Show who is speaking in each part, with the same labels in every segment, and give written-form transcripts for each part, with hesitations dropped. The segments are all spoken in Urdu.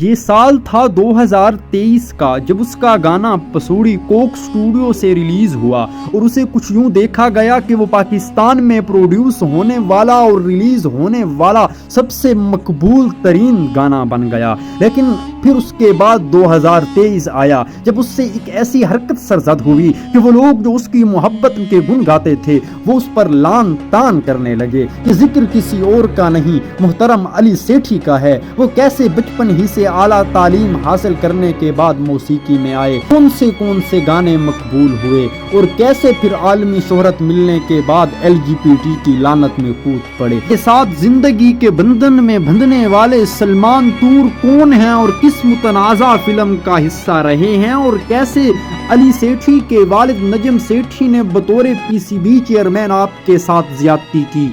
Speaker 1: یہ سال تھا 2023 کا جب اس کا گانا پسوڑی کوک سٹوڈیو سے ریلیز ہوا اور اسے کچھ یوں دیکھا گیا کہ وہ پاکستان میں پروڈیوس ہونے والا اور ریلیز ہونے والا سب سے مقبول ترین گانا بن گیا۔ لیکن پھر اس کے بعد 2023 آیا جب اس سے ایک ایسی حرکت سرزد ہوئی کہ وہ لوگ جو اس کی محبت کے گن گاتے تھے وہ اس پر لان تان کرنے لگے کہ ذکر کسی اور کا نہیں محترم علی سیٹھی کا ہے، وہ کیسے بچپن ہی سے اعلیٰ تعلیم حاصل کرنے کے بعد موسیقی میں آئے، کون سے گانے مقبول ہوئے اور کیسے پھر عالمی شہرت ملنے کے بعد LGBT کی لعنت میں کود پڑے۔ کے ساتھ زندگی کے بندھن میں بندھنے والے سلمان تور کون ہیں اور کس متنازع فلم کا حصہ رہے ہیں، اور کیسے علی سیٹھی کے والد نجم سیٹھی نے بطور PCB چیئرمین آپ کے ساتھ زیادتی کی۔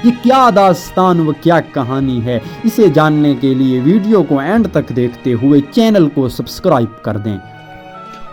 Speaker 1: یہ کیا داستان و کیا کہانی ہے، اسے جاننے کے لیے ویڈیو کو اینڈ تک دیکھتے ہوئے چینل کو سبسکرائب کر دیں۔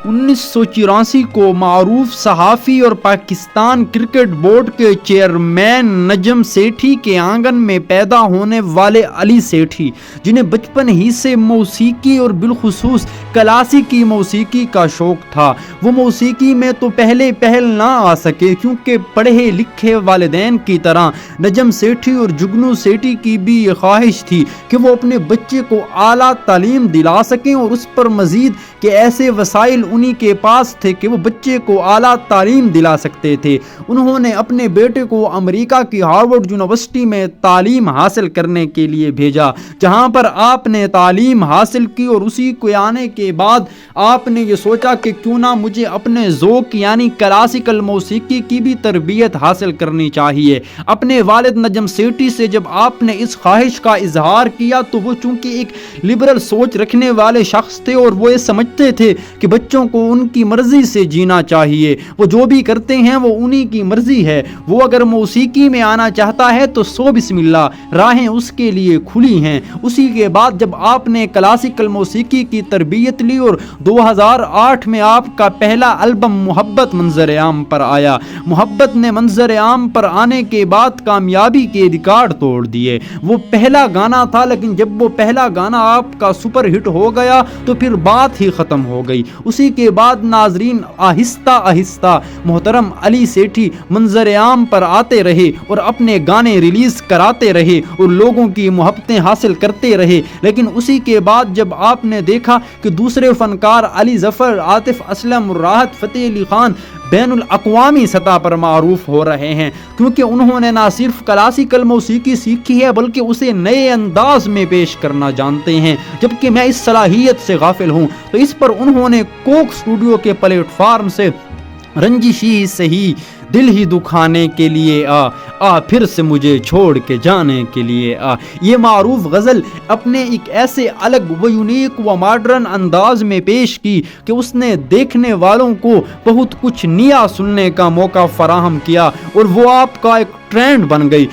Speaker 1: 1984 کو معروف صحافی اور پاکستان کرکٹ بورڈ کے چیئرمین نجم سیٹھی کے آنگن میں پیدا ہونے والے علی سیٹھی، جنہیں بچپن ہی سے موسیقی اور بالخصوص کلاسیکی موسیقی کا شوق تھا، وہ موسیقی میں تو پہل نہ آ سکے کیونکہ پڑھے لکھے والدین کی طرح نجم سیٹھی اور جگنو سیٹھی کی بھی یہ خواہش تھی کہ وہ اپنے بچے کو اعلیٰ تعلیم دلا سکیں، اور اس پر مزید کہ ایسے وسائل انہی کے پاس تھے کہ وہ بچے کو اعلیٰ تعلیم دلا سکتے تھے۔ انہوں نے اپنے بیٹے کو امریکہ کی ہارورڈ یونیورسٹی میں تعلیم حاصل کرنے کے لیے بھیجا، جہاں پر آپ نے تعلیم حاصل کی، اور اسی کو آنے کے بعد آپ نے یہ سوچا کہ کیوں نہ مجھے اپنے ذوق یعنی کلاسیکل موسیقی کی بھی تربیت حاصل کرنی چاہیے۔ اپنے والد نجم سیٹھی سے جب آپ نے اس خواہش کا اظہار کیا تو وہ چونکہ ایک لبرل سوچ رکھنے والے شخص تھے اور وہ یہ سمجھتے تھے کہ بچوں کو ان کی مرضی سے جینا چاہیے، وہ جو بھی کرتے ہیں وہ انہی کی مرضی ہے، وہ اگر موسیقی میں آنا چاہتا ہے تو سو بسم اللہ، راہیں اس کے لیے کھلی ہیں۔ اسی کے بعد جب آپ نے کلاسیکل موسیقی کی تربیت لی اور 2008 میں آپ کا پہلا البم محبت منظر عام پر آیا۔ محبت نے منظر عام پر آنے کے بعد کامیابی کے ریکارڈ توڑ دیے۔ وہ پہلا گانا تھا، لیکن جب وہ پہلا گانا آپ کا سپر ہٹ ہو گیا تو پھر بات ہی ختم ہو گئی۔ اسی کے بعد ناظرین آہستہ آہستہ محترم علی سیٹھی منظر عام پر آتے رہے اور اپنے گانے ریلیز کراتے رہے اور لوگوں کی محبتیں حاصل کرتے رہے، لیکن اسی کے بعد جب آپ نے دیکھا کہ دوسرے فنکار علی ظفر، عاطف اسلم، راحت فتح علی خان بین الاقوامی سطح پر معروف ہو رہے ہیں کیونکہ انہوں نے نہ صرف کلاسیکل موسیقی سیکھی ہے بلکہ اسے نئے انداز میں پیش کرنا جانتے ہیں، جبکہ میں اس صلاحیت سے غافل ہوں، تو اس پر انہوں نے کوک سٹوڈیو کے پلیٹ فارم سے رنجشی سہی دل ہی دکھانے کے لیے آ پھر سے مجھے چھوڑ کے جانے کے لیے یہ معروف غزل اپنے ایک ایسے الگ و یونیک و ماڈرن انداز میں پیش کی کہ اس نے دیکھنے والوں کو بہت کچھ نیا سننے کا موقع فراہم کیا اور وہ آپ کا ایک ٹرینڈ بن گئی۔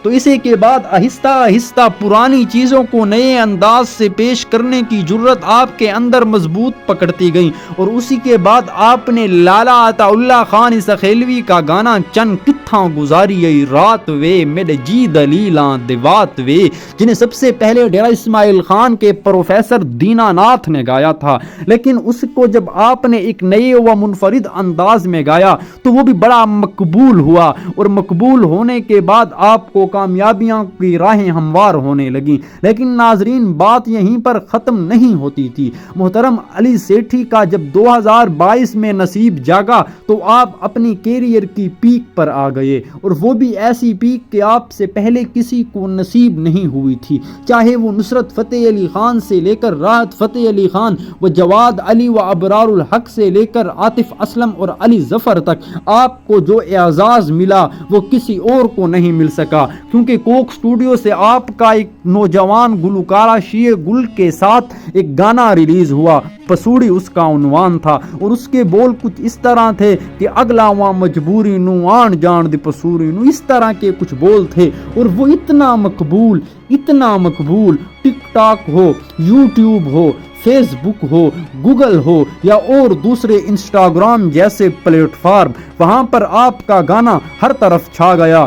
Speaker 1: تو اسی کے بعد آہستہ آہستہ پرانی چیزوں کو نئے انداز سے پیش کرنے کی جرت آپ کے اندر مضبوط پکڑتی گئی، اور اسی کے بعد آپ نے لالا عطا اللہ خان سخیلوی کا گانا چن کتھاں گزاری رات وے میرے جی دلیلاں دیوات وے، جنہیں سب سے پہلے ڈیرہ اسماعیل خان کے پروفیسر دینا ناتھ نے گایا تھا، لیکن اس کو جب آپ نے ایک نئے و منفرد انداز میں گایا تو وہ بھی بڑا مقبول ہوا، اور مقبول ہونے کے بعد آپ کو کامیابیاں کی راہیں ہموار ہونے لگیں۔ لیکن ناظرین بات یہیں پر ختم نہیں ہوتی تھی۔ محترم علی سیٹھی کا جب 2022 میں نصیب جاگا تو آپ اپنی کیریئر کی پیک پر آ گئے، اور وہ بھی ایسی پیک کہ آپ سے پہلے کسی کو نصیب نہیں ہوئی تھی، چاہے وہ نصرت فتح علی خان سے لے کر راحت فتح علی خان و جواد علی و ابرار الحق سے لے کر عاطف اسلم اور علی ظفر تک، آپ کو جو اعزاز ملا وہ کسی اور کو نہیں مل سکا، کیونکہ کوک سٹوڈیو سے آپ کا ایک نوجوان گلوکارہ شیع گل کے ساتھ ایک گانا ریلیز ہوا، پسوڑی اس کا عنوان تھا، اور اس کے بول کچھ اس طرح تھے کہ اگلا وہاں مجبوری نو آن جان دی پسوری نو، اس طرح کے کچھ بول تھے، اور وہ اتنا مقبول ٹک ٹاک ہو، یوٹیوب ہو، فیس بک ہو، گوگل ہو یا اور دوسرے انسٹاگرام جیسے پلیٹ فارم، وہاں پر آپ کا گانا ہر طرف چھا گیا۔